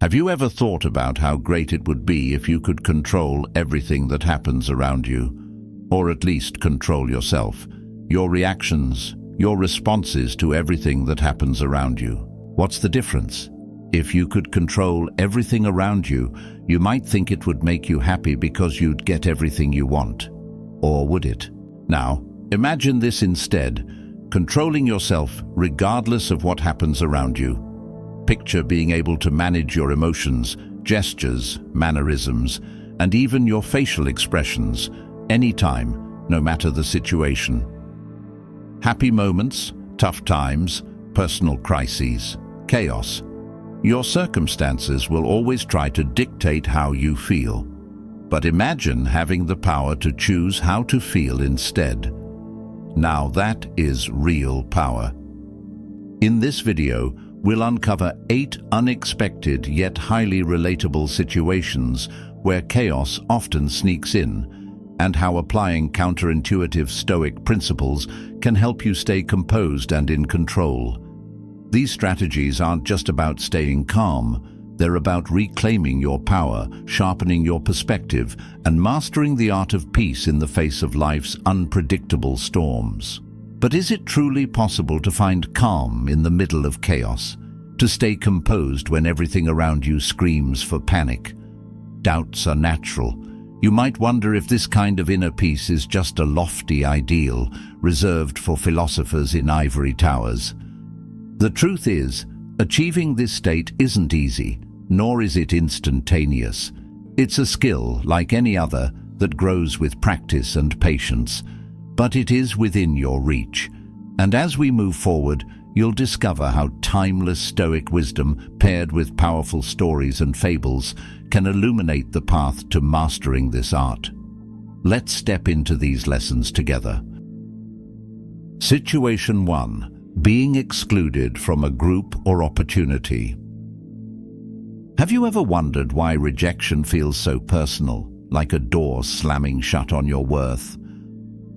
Have you ever thought about how great it would be if you could control everything that happens around you? Or at least control yourself, your reactions, your responses to everything that happens around you. What's the difference? If you could control everything around you, you might think it would make you happy because you'd get everything you want. Or would it? Now, imagine this instead, controlling yourself regardless of what happens around you. Picture being able to manage your emotions, gestures, mannerisms, and even your facial expressions, anytime, no matter the situation. Happy moments, tough times, personal crises, chaos. Your circumstances will always try to dictate how you feel. But imagine having the power to choose how to feel instead. Now that is real power. In this video, we'll uncover 8 unexpected yet highly relatable situations where chaos often sneaks in, and how applying counterintuitive Stoic principles can help you stay composed and in control. These strategies aren't just about staying calm, they're about reclaiming your power, sharpening your perspective, and mastering the art of peace in the face of life's unpredictable storms. But is it truly possible to find calm in the middle of chaos? To stay composed when everything around you screams for panic? Doubts are natural. You might wonder if this kind of inner peace is just a lofty ideal, reserved for philosophers in ivory towers. The truth is, achieving this state isn't easy, nor is it instantaneous. It's a skill, like any other, that grows with practice and patience. But it is within your reach. And as we move forward, you'll discover how timeless Stoic wisdom, paired with powerful stories and fables, can illuminate the path to mastering this art. Let's step into these lessons together. Situation 1. Being excluded from a group or opportunity. Have you ever wondered why rejection feels so personal, like a door slamming shut on your worth?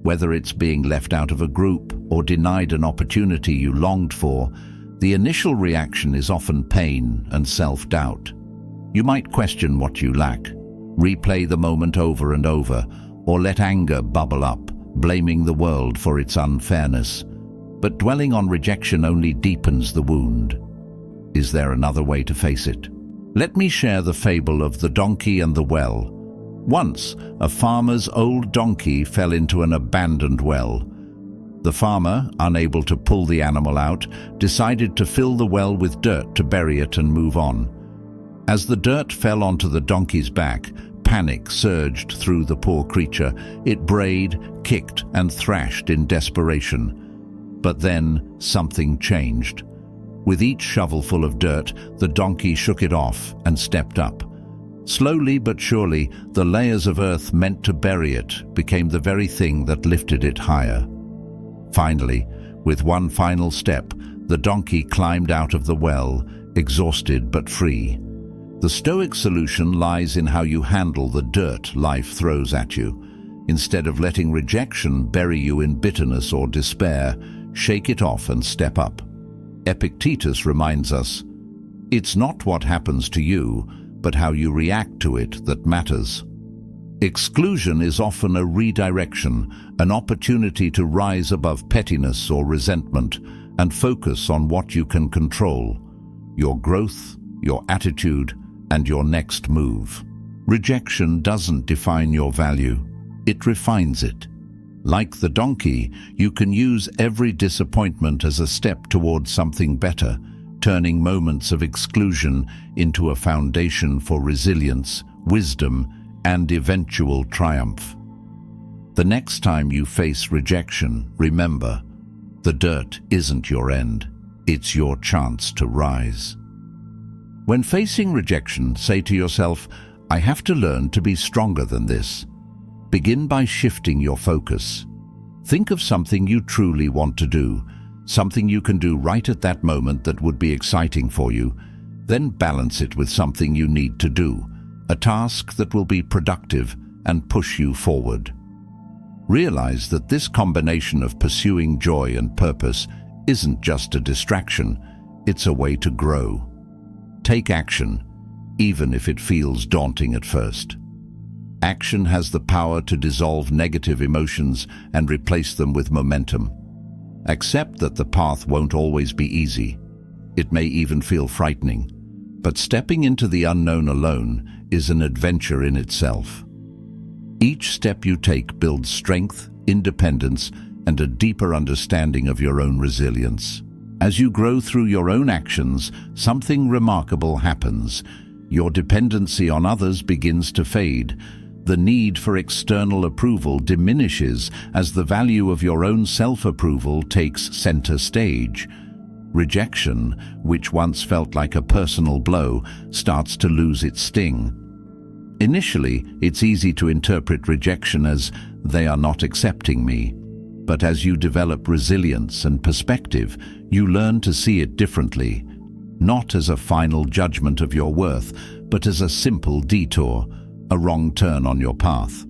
Whether it's being left out of a group or denied an opportunity you longed for, the initial reaction is often pain and self-doubt. You might question what you lack, replay the moment over and over, or let anger bubble up, blaming the world for its unfairness. But dwelling on rejection only deepens the wound. Is there another way to face it? Let me share the fable of the donkey and the well. Once, a farmer's old donkey fell into an abandoned well. The farmer, unable to pull the animal out, decided to fill the well with dirt to bury it and move on. As the dirt fell onto the donkey's back, panic surged through the poor creature. It brayed, kicked, and thrashed in desperation. But then something changed. With each shovelful of dirt, the donkey shook it off and stepped up. Slowly but surely, the layers of earth meant to bury it became the very thing that lifted it higher. Finally, with one final step, the donkey climbed out of the well, exhausted but free. The Stoic solution lies in how you handle the dirt life throws at you. Instead of letting rejection bury you in bitterness or despair, shake it off and step up. Epictetus reminds us, "It's not what happens to you, but how you react to it that matters." Exclusion is often a redirection, an opportunity to rise above pettiness or resentment and focus on what you can control: your growth, your attitude, and your next move. Rejection doesn't define your value, it refines it. Like the donkey, you can use every disappointment as a step towards something better, turning moments of exclusion into a foundation for resilience, wisdom, and eventual triumph. The next time you face rejection, remember, the dirt isn't your end, it's your chance to rise. When facing rejection, say to yourself, "I have to learn to be stronger than this." Begin by shifting your focus. Think of something you truly want to do, something you can do right at that moment that would be exciting for you. Then balance it with something you need to do, a task that will be productive and push you forward. Realize that this combination of pursuing joy and purpose isn't just a distraction, it's a way to grow. Take action. even if it feels daunting at first. Action has the power to dissolve negative emotions and replace them with momentum. Accept that the path won't always be easy. It may even feel frightening, but stepping into the unknown alone is an adventure in itself. Each step you take builds strength, independence, and a deeper understanding of your own resilience. As you grow through your own actions, something remarkable happens. Your dependency on others begins to fade. The need for external approval diminishes as the value of your own self-approval takes center stage. Rejection, which once felt like a personal blow, starts to lose its sting. Initially, it's easy to interpret rejection as, "they are not accepting me." But as you develop resilience and perspective, you learn to see it differently, not as a final judgment of your worth, but as a simple detour, a wrong turn on your path.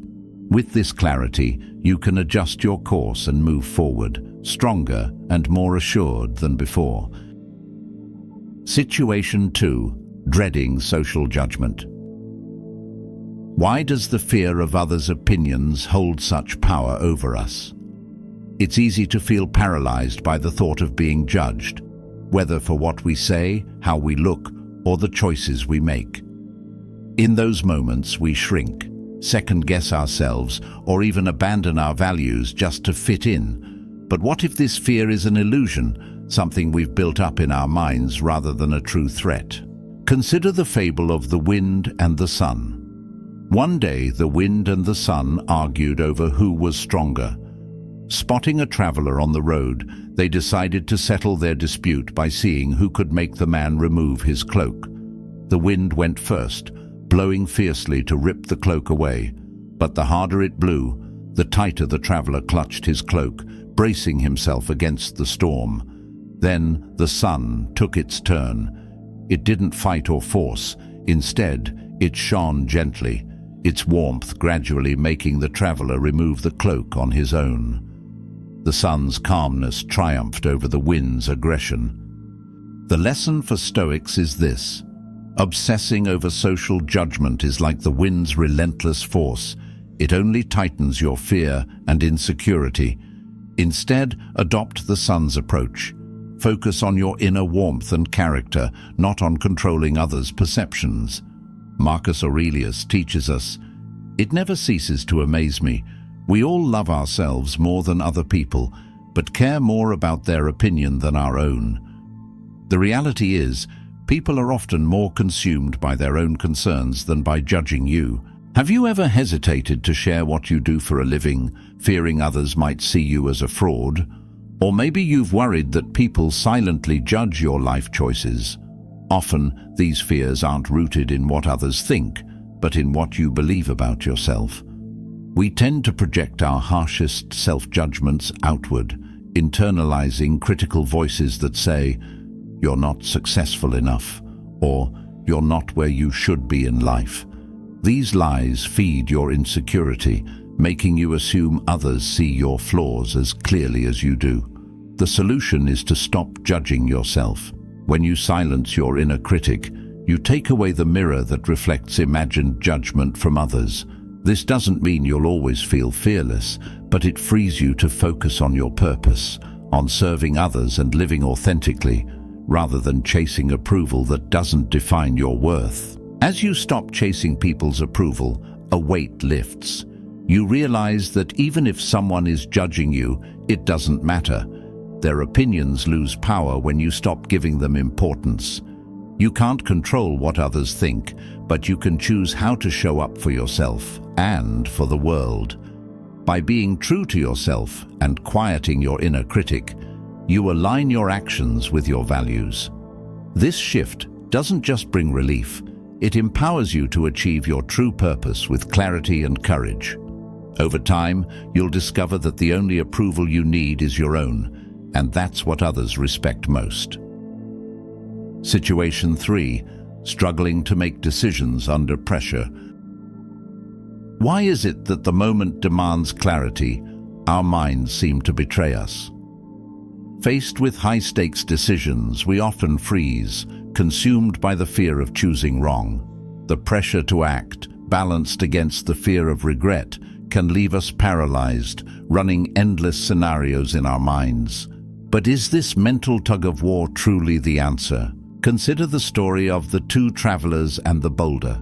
With this clarity, you can adjust your course and move forward, stronger and more assured than before. Situation 2. Dreading social judgment. Why does the fear of others' opinions hold such power over us? It's easy to feel paralyzed by the thought of being judged, whether for what we say, how we look, or the choices we make. In those moments, we shrink, second-guess ourselves, or even abandon our values just to fit in. But what if this fear is an illusion, something we've built up in our minds rather than a true threat? Consider the fable of the wind and the sun. One day, the wind and the sun argued over who was stronger. Spotting a traveler on the road, they decided to settle their dispute by seeing who could make the man remove his cloak. The wind went first, blowing fiercely to rip the cloak away. But the harder it blew, the tighter the traveler clutched his cloak, bracing himself against the storm. Then the sun took its turn. It didn't fight or force. Instead, it shone gently, its warmth gradually making the traveler remove the cloak on his own. The sun's calmness triumphed over the wind's aggression. The lesson for Stoics is this: obsessing over social judgment is like the wind's relentless force. It only tightens your fear and insecurity. Instead, adopt the sun's approach. Focus on your inner warmth and character, not on controlling others' perceptions. Marcus Aurelius teaches us, "It never ceases to amaze me. We all love ourselves more than other people, but care more about their opinion than our own." The reality is, people are often more consumed by their own concerns than by judging you. Have you ever hesitated to share what you do for a living, fearing others might see you as a fraud? Or maybe you've worried that people silently judge your life choices. Often, these fears aren't rooted in what others think, but in what you believe about yourself. We tend to project our harshest self-judgments outward, internalizing critical voices that say, "You're not successful enough," or "You're not where you should be in life." These lies feed your insecurity, making you assume others see your flaws as clearly as you do. The solution is to stop judging yourself. When you silence your inner critic, you take away the mirror that reflects imagined judgment from others. This doesn't mean you'll always feel fearless, but it frees you to focus on your purpose, on serving others and living authentically, rather than chasing approval that doesn't define your worth. As you stop chasing people's approval, a weight lifts. You realize that even if someone is judging you, it doesn't matter. Their opinions lose power when you stop giving them importance. You can't control what others think, but you can choose how to show up for yourself and for the world. By being true to yourself and quieting your inner critic, you align your actions with your values. This shift doesn't just bring relief, it empowers you to achieve your true purpose with clarity and courage. Over time, you'll discover that the only approval you need is your own, and that's what others respect most. Situation 3. Struggling to make decisions under pressure. Why is it that the moment demands clarity, our minds seem to betray us? Faced with high-stakes decisions, we often freeze, consumed by the fear of choosing wrong. The pressure to act, balanced against the fear of regret, can leave us paralyzed, running endless scenarios in our minds. But is this mental tug-of-war truly the answer? Consider the story of the two travelers and the boulder.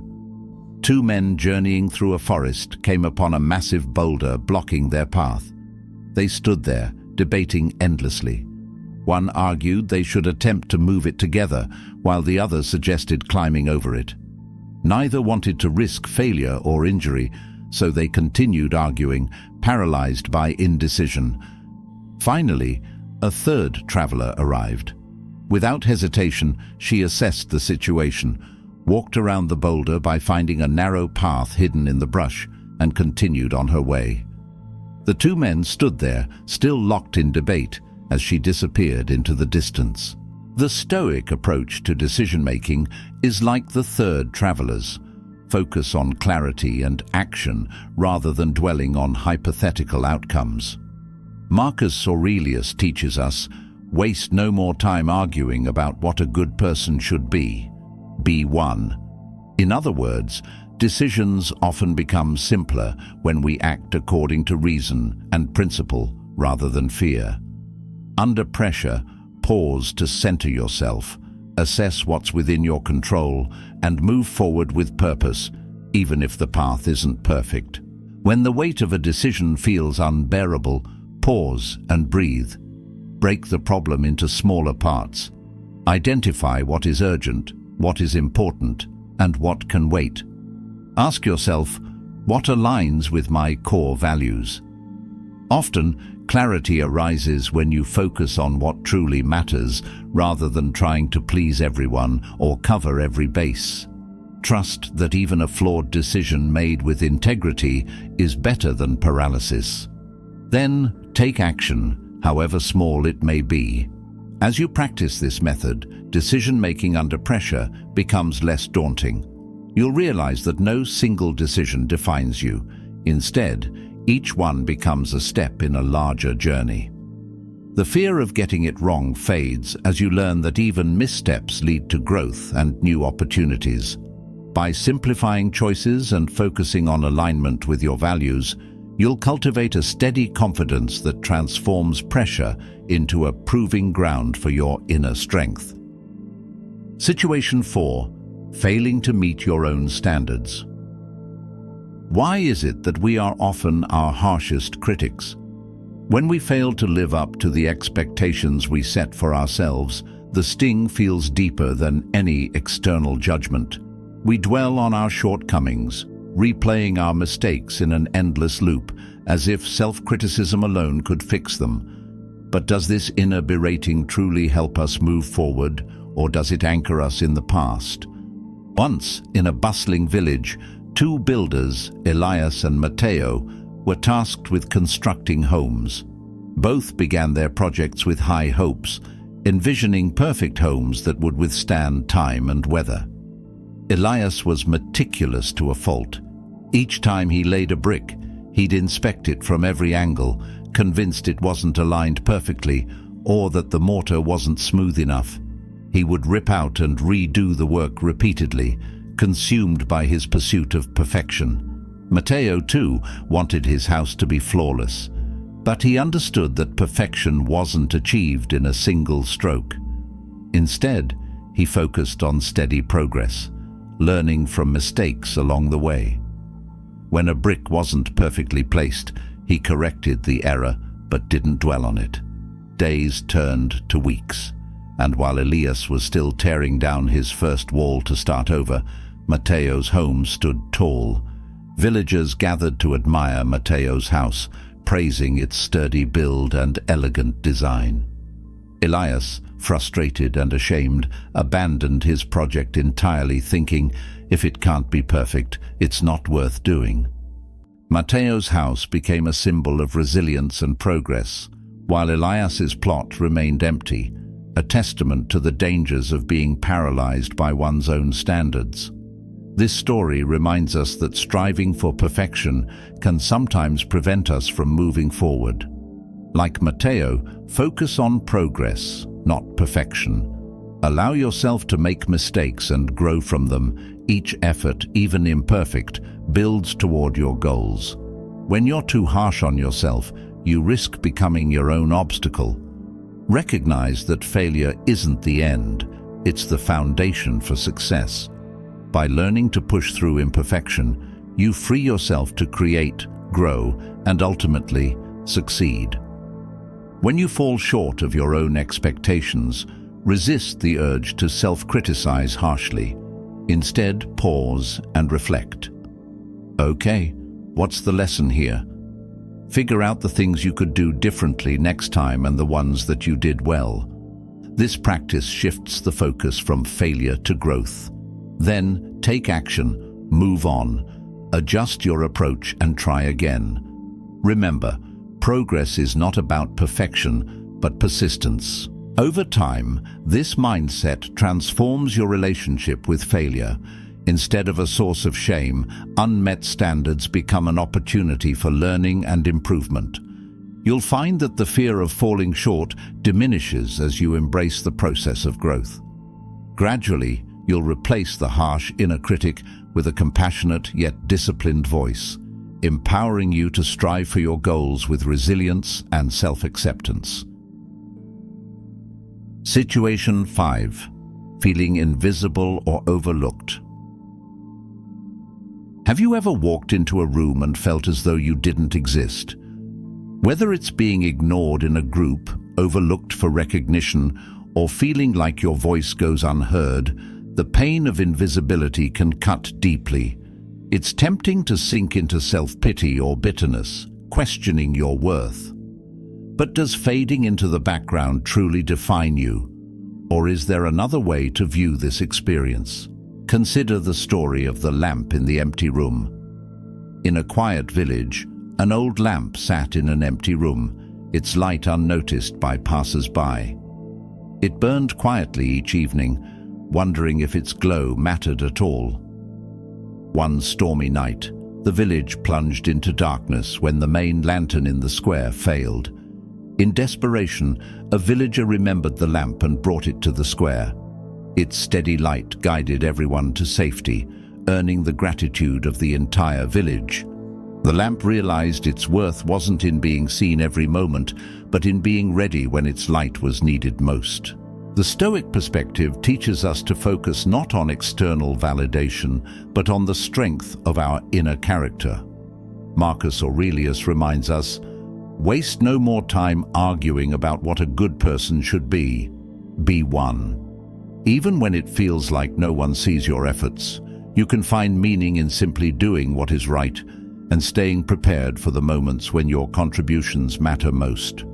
Two men journeying through a forest came upon a massive boulder blocking their path. They stood there, debating endlessly. One argued they should attempt to move it together, while the other suggested climbing over it. Neither wanted to risk failure or injury, so they continued arguing, paralyzed by indecision. Finally, a third traveler arrived. Without hesitation, she assessed the situation, walked around the boulder by finding a narrow path hidden in the brush, and continued on her way. The two men stood there, still locked in debate, as she disappeared into the distance. The Stoic approach to decision-making is like the third travelers. Focus on clarity and action rather than dwelling on hypothetical outcomes. Marcus Aurelius teaches us, waste no more time arguing about what a good person should be. Be one. In other words, decisions often become simpler when we act according to reason and principle rather than fear. Under pressure, pause to center yourself, assess what's within your control, and move forward with purpose, even if the path isn't perfect. When the weight of a decision feels unbearable, pause and breathe. Break the problem into smaller parts. Identify what is urgent, what is important, and what can wait. Ask yourself, what aligns with my core values? Often, clarity arises when you focus on what truly matters rather than trying to please everyone or cover every base. Trust that even a flawed decision made with integrity is better than paralysis. Then, take action, however small it may be. As you practice this method, decision-making under pressure becomes less daunting. You'll realize that no single decision defines you. Instead, each one becomes a step in a larger journey. The fear of getting it wrong fades as you learn that even missteps lead to growth and new opportunities. By simplifying choices and focusing on alignment with your values, you'll cultivate a steady confidence that transforms pressure into a proving ground for your inner strength. Situation 4. Failing to meet your own standards. Why is it that we are often our harshest critics? When we fail to live up to the expectations we set for ourselves, the sting feels deeper than any external judgment. We dwell on our shortcomings, replaying our mistakes in an endless loop, as if self-criticism alone could fix them. But does this inner berating truly help us move forward, or does it anchor us in the past? Once, in a bustling village, two builders, Elias and Matteo, were tasked with constructing homes. Both began their projects with high hopes, envisioning perfect homes that would withstand time and weather. Elias was meticulous to a fault. Each time he laid a brick, he'd inspect it from every angle, convinced it wasn't aligned perfectly or that the mortar wasn't smooth enough. He would rip out and redo the work repeatedly, consumed by his pursuit of perfection. Matteo, too, wanted his house to be flawless, but he understood that perfection wasn't achieved in a single stroke. Instead, he focused on steady progress, learning from mistakes along the way. When a brick wasn't perfectly placed, he corrected the error but didn't dwell on it. Days turned to weeks, and while Elias was still tearing down his first wall to start over, Matteo's home stood tall. Villagers gathered to admire Matteo's house, praising its sturdy build and elegant design. Elias, frustrated and ashamed, abandoned his project entirely, thinking, if it can't be perfect, it's not worth doing. Matteo's house became a symbol of resilience and progress, while Elias's plot remained empty, a testament to the dangers of being paralyzed by one's own standards. This story reminds us that striving for perfection can sometimes prevent us from moving forward. Like Matteo, focus on progress, not perfection. Allow yourself to make mistakes and grow from them. Each effort, even imperfect, builds toward your goals. When you're too harsh on yourself, you risk becoming your own obstacle. Recognize that failure isn't the end, it's the foundation for success. By learning to push through imperfection, you free yourself to create, grow, and ultimately succeed. When you fall short of your own expectations, resist the urge to self-criticize harshly. Instead, pause and reflect. Okay, what's the lesson here? Figure out the things you could do differently next time and the ones that you did well. This practice shifts the focus from failure to growth. Then, take action, move on, adjust your approach and try again. Remember, progress is not about perfection, but persistence. Over time, this mindset transforms your relationship with failure. Instead of a source of shame, unmet standards become an opportunity for learning and improvement. You'll find that the fear of falling short diminishes as you embrace the process of growth. Gradually, you'll replace the harsh inner critic with a compassionate yet disciplined voice, empowering you to strive for your goals with resilience and self-acceptance. Situation 5. Feeling invisible or overlooked. Have you ever walked into a room and felt as though you didn't exist? Whether it's being ignored in a group, overlooked for recognition, or feeling like your voice goes unheard, the pain of invisibility can cut deeply. It's tempting to sink into self-pity or bitterness, questioning your worth. But does fading into the background truly define you? Or is there another way to view this experience? Consider the story of the lamp in the empty room. In a quiet village, an old lamp sat in an empty room, its light unnoticed by passers-by. It burned quietly each evening, wondering if its glow mattered at all. One stormy night, the village plunged into darkness when the main lantern in the square failed. In desperation, a villager remembered the lamp and brought it to the square. Its steady light guided everyone to safety, earning the gratitude of the entire village. The lamp realized its worth wasn't in being seen every moment, but in being ready when its light was needed most. The Stoic perspective teaches us to focus not on external validation, but on the strength of our inner character. Marcus Aurelius reminds us, "Waste no more time arguing about what a good person should be. Be one." Even when it feels like no one sees your efforts, you can find meaning in simply doing what is right and staying prepared for the moments when your contributions matter most.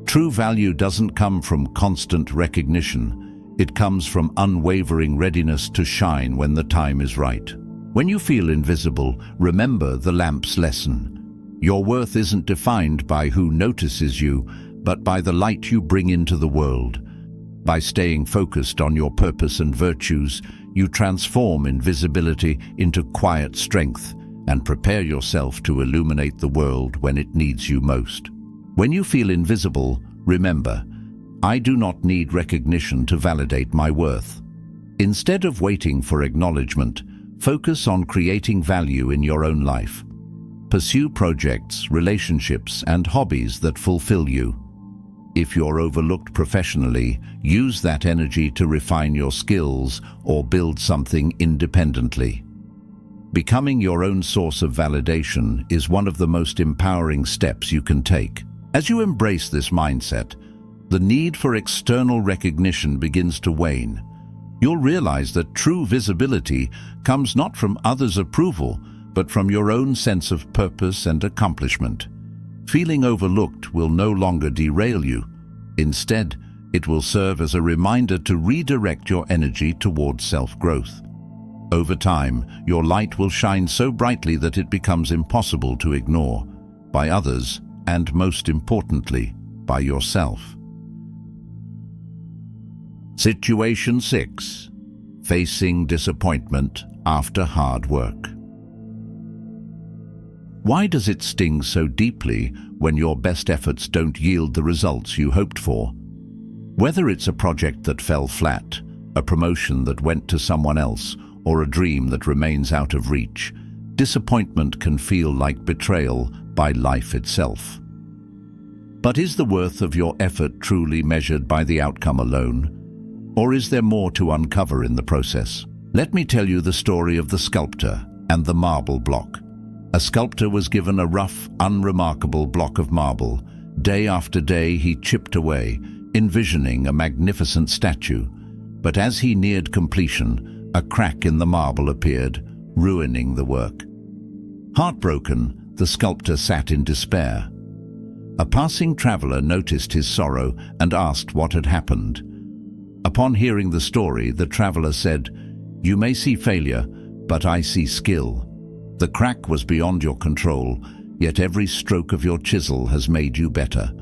True value doesn't come from constant recognition. It comes from unwavering readiness to shine when the time is right. When you feel invisible, remember the lamp's lesson. Your worth isn't defined by who notices you, but by the light you bring into the world. By staying focused on your purpose and virtues, you transform invisibility into quiet strength and prepare yourself to illuminate the world when it needs you most. When you feel invisible, remember, I do not need recognition to validate my worth. Instead of waiting for acknowledgement, focus on creating value in your own life. Pursue projects, relationships, and hobbies that fulfill you. If you're overlooked professionally, use that energy to refine your skills or build something independently. Becoming your own source of validation is one of the most empowering steps you can take. As you embrace this mindset, the need for external recognition begins to wane. You'll realize that true visibility comes not from others' approval, but from your own sense of purpose and accomplishment. Feeling overlooked will no longer derail you. Instead, it will serve as a reminder to redirect your energy towards self-growth. Over time, your light will shine so brightly that it becomes impossible to ignore by others and, most importantly, by yourself. Situation 6. Facing disappointment after hard work. Why does it sting so deeply when your best efforts don't yield the results you hoped for? Whether it's a project that fell flat, a promotion that went to someone else, or a dream that remains out of reach, disappointment can feel like betrayal by life itself. But is the worth of your effort truly measured by the outcome alone? Or is there more to uncover in the process? Let me tell you the story of the sculptor and the marble block. A sculptor was given a rough, unremarkable block of marble. Day after day he chipped away, envisioning a magnificent statue. But as he neared completion, a crack in the marble appeared, ruining the work. Heartbroken, the sculptor sat in despair. A passing traveler noticed his sorrow and asked what had happened. Upon hearing the story, the traveler said, "You may see failure, but I see skill. The crack was beyond your control, yet every stroke of your chisel has made you better.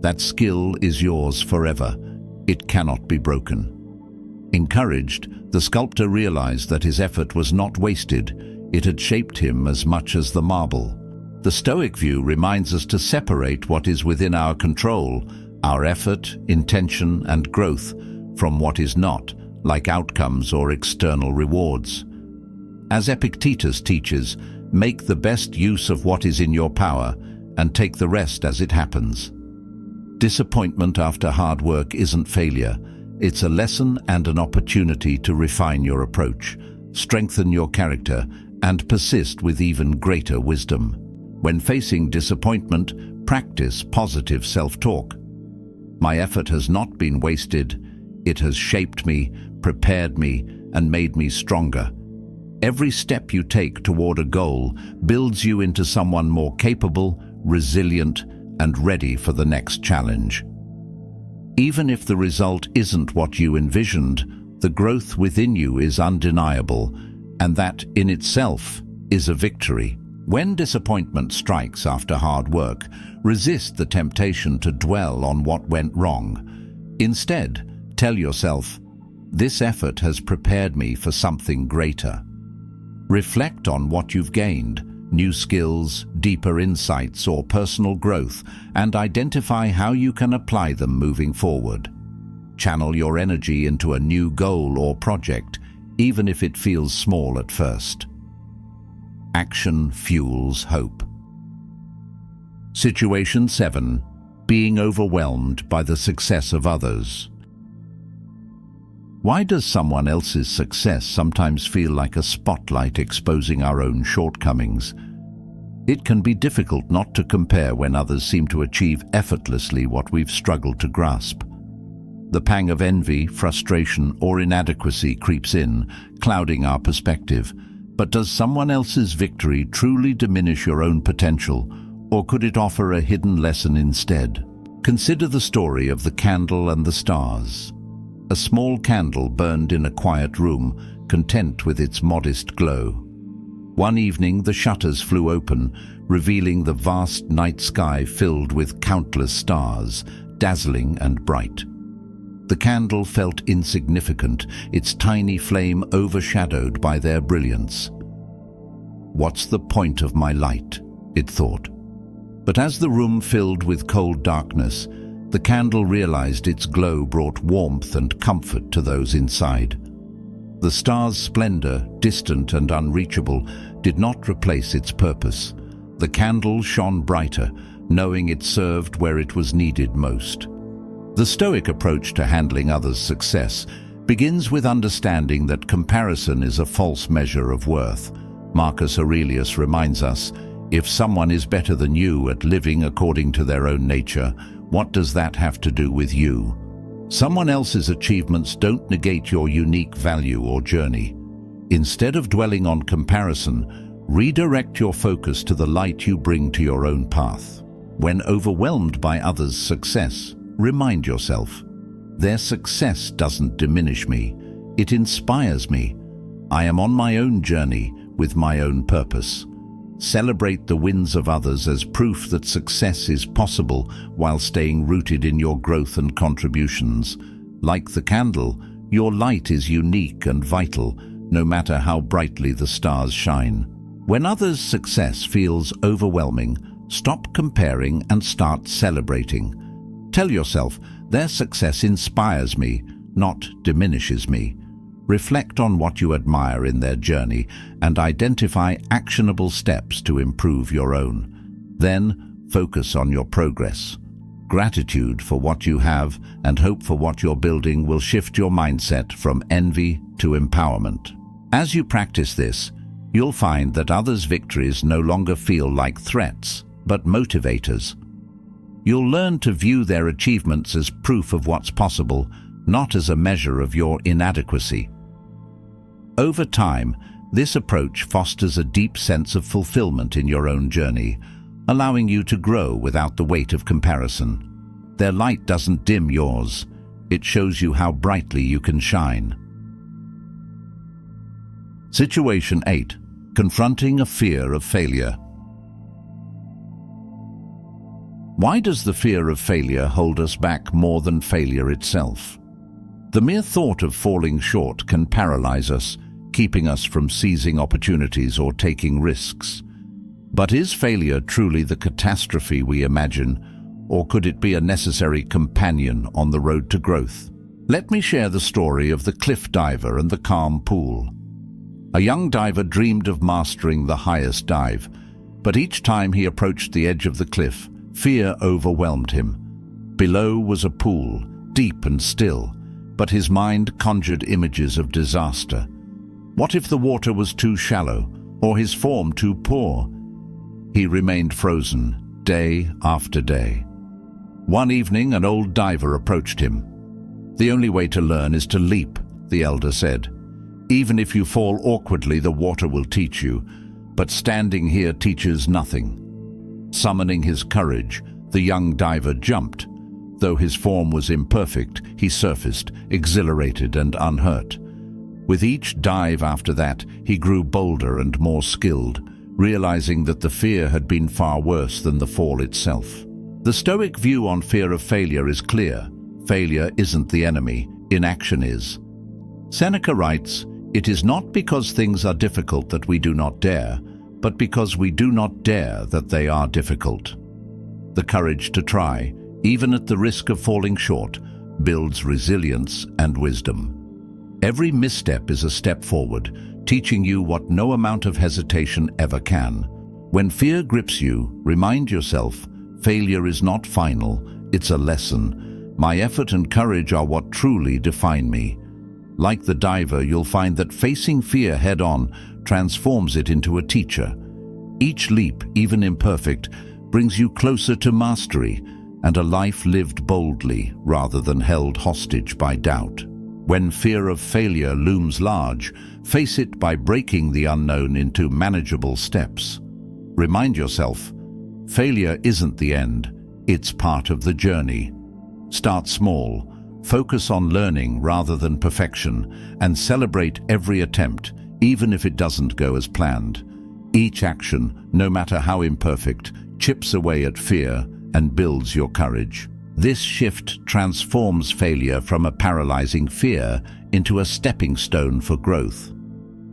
That skill is yours forever. It cannot be broken." Encouraged, the sculptor realized that his effort was not wasted. It had shaped him as much as the marble. The Stoic view reminds us to separate what is within our control, our effort, intention, and growth, from what is not, like outcomes or external rewards. As Epictetus teaches, make the best use of what is in your power and take the rest as it happens. Disappointment after hard work isn't failure. It's a lesson and an opportunity to refine your approach, strengthen your character, and persist with even greater wisdom. When facing disappointment, practice positive self-talk. My effort has not been wasted. It has shaped me, prepared me, and made me stronger. Every step you take toward a goal builds you into someone more capable, resilient, and ready for the next challenge. Even if the result isn't what you envisioned, the growth within you is undeniable, and that in itself is a victory. When disappointment strikes after hard work, resist the temptation to dwell on what went wrong. Instead, tell yourself, "This effort has prepared me for something greater." Reflect on what you've gained, new skills, deeper insights, or personal growth, and identify how you can apply them moving forward. Channel your energy into a new goal or project, even if it feels small at first. Action fuels hope. Situation 7. Being overwhelmed by the success of others. Why does someone else's success sometimes feel like a spotlight exposing our own shortcomings? It can be difficult not to compare when others seem to achieve effortlessly what we've struggled to grasp. The pang of envy, frustration, or inadequacy creeps in, clouding our perspective. But does someone else's victory truly diminish your own potential, or could it offer a hidden lesson instead? Consider the story of the candle and the stars. A small candle burned in a quiet room, content with its modest glow. One evening, the shutters flew open, revealing the vast night sky filled with countless stars, dazzling and bright. The candle felt insignificant, its tiny flame overshadowed by their brilliance. "What's the point of my light?" it thought. But as the room filled with cold darkness, the candle realized its glow brought warmth and comfort to those inside. The star's splendor, distant and unreachable, did not replace its purpose. The candle shone brighter, knowing it served where it was needed most. The Stoic approach to handling others' success begins with understanding that comparison is a false measure of worth. Marcus Aurelius reminds us, if someone is better than you at living according to their own nature, what does that have to do with you? Someone else's achievements don't negate your unique value or journey. Instead of dwelling on comparison, redirect your focus to the light you bring to your own path. When overwhelmed by others' success, remind yourself, their success doesn't diminish me, it inspires me. I am on my own journey with my own purpose. Celebrate the wins of others as proof that success is possible while staying rooted in your growth and contributions. Like the candle, your light is unique and vital, no matter how brightly the stars shine. When others' success feels overwhelming, stop comparing and start celebrating. Tell yourself, their success inspires me, not diminishes me. Reflect on what you admire in their journey and identify actionable steps to improve your own. Then, focus on your progress. Gratitude for what you have and hope for what you're building will shift your mindset from envy to empowerment. As you practice this, you'll find that others' victories no longer feel like threats, but motivators. You'll learn to view their achievements as proof of what's possible, not as a measure of your inadequacy. Over time, this approach fosters a deep sense of fulfillment in your own journey, allowing you to grow without the weight of comparison. Their light doesn't dim yours, it shows you how brightly you can shine. Situation 8. Confronting a fear of failure. Why does the fear of failure hold us back more than failure itself? The mere thought of falling short can paralyze us, keeping us from seizing opportunities or taking risks. But is failure truly the catastrophe we imagine, or could it be a necessary companion on the road to growth? Let me share the story of the cliff diver and the calm pool. A young diver dreamed of mastering the highest dive, but each time he approached the edge of the cliff, fear overwhelmed him. Below was a pool, deep and still, but his mind conjured images of disaster. What if the water was too shallow, or his form too poor? He remained frozen, day after day. One evening, an old diver approached him. "The only way to learn is to leap," the elder said. "Even if you fall awkwardly, the water will teach you, but standing here teaches nothing." Summoning his courage, the young diver jumped. Though his form was imperfect, he surfaced, exhilarated and unhurt. With each dive after that, he grew bolder and more skilled, realizing that the fear had been far worse than the fall itself. The Stoic view on fear of failure is clear. Failure isn't the enemy, inaction is. Seneca writes, "It is not because things are difficult that we do not dare, but because we do not dare that they are difficult." The courage to try, even at the risk of falling short, builds resilience and wisdom. Every misstep is a step forward, teaching you what no amount of hesitation ever can. When fear grips you, remind yourself, failure is not final, it's a lesson. My effort and courage are what truly define me. Like the diver, you'll find that facing fear head-on transforms it into a teacher. Each leap, even imperfect, brings you closer to mastery and a life lived boldly rather than held hostage by doubt. When fear of failure looms large, face it by breaking the unknown into manageable steps. Remind yourself, failure isn't the end, it's part of the journey. Start small, focus on learning rather than perfection, and celebrate every attempt, even if it doesn't go as planned. Each action, no matter how imperfect, chips away at fear and builds your courage. This shift transforms failure from a paralyzing fear into a stepping stone for growth.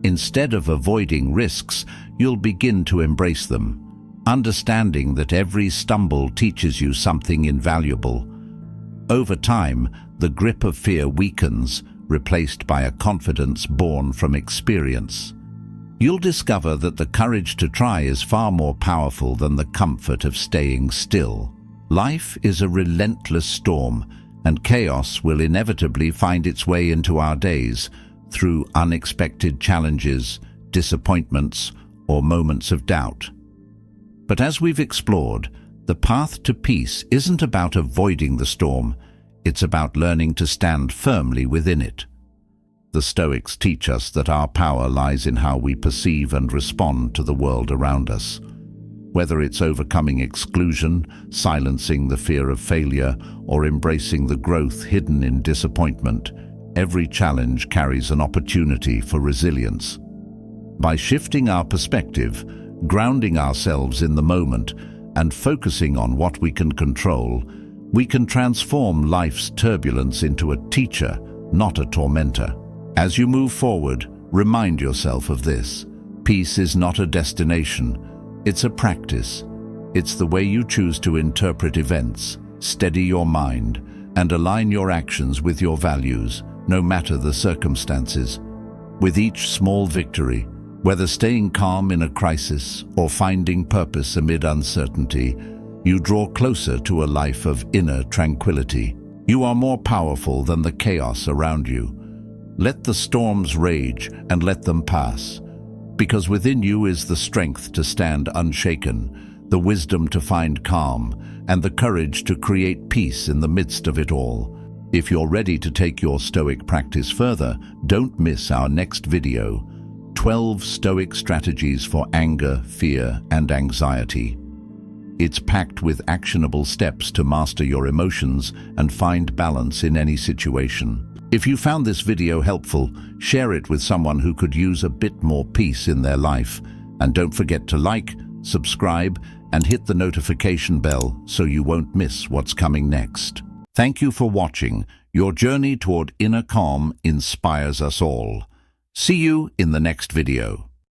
Instead of avoiding risks, you'll begin to embrace them, understanding that every stumble teaches you something invaluable. Over time, the grip of fear weakens, replaced by a confidence born from experience. You'll discover that the courage to try is far more powerful than the comfort of staying still. Life is a relentless storm, and chaos will inevitably find its way into our days through unexpected challenges, disappointments, or moments of doubt. But as we've explored, the path to peace isn't about avoiding the storm, it's about learning to stand firmly within it. The Stoics teach us that our power lies in how we perceive and respond to the world around us. Whether it's overcoming exclusion, silencing the fear of failure, or embracing the growth hidden in disappointment, every challenge carries an opportunity for resilience. By shifting our perspective, grounding ourselves in the moment, and focusing on what we can control, we can transform life's turbulence into a teacher, not a tormentor. As you move forward, remind yourself of this. Peace is not a destination. It's a practice. It's the way you choose to interpret events, steady your mind, and align your actions with your values, no matter the circumstances. With each small victory, whether staying calm in a crisis or finding purpose amid uncertainty, you draw closer to a life of inner tranquility. You are more powerful than the chaos around you. Let the storms rage and let them pass, because within you is the strength to stand unshaken, the wisdom to find calm, and the courage to create peace in the midst of it all. If you're ready to take your Stoic practice further, don't miss our next video, 12 Stoic Strategies for Anger, Fear, and Anxiety. It's packed with actionable steps to master your emotions and find balance in any situation. If you found this video helpful, share it with someone who could use a bit more peace in their life. And don't forget to like, subscribe, and hit the notification bell so you won't miss what's coming next. Thank you for watching. Your journey toward inner calm inspires us all. See you in the next video.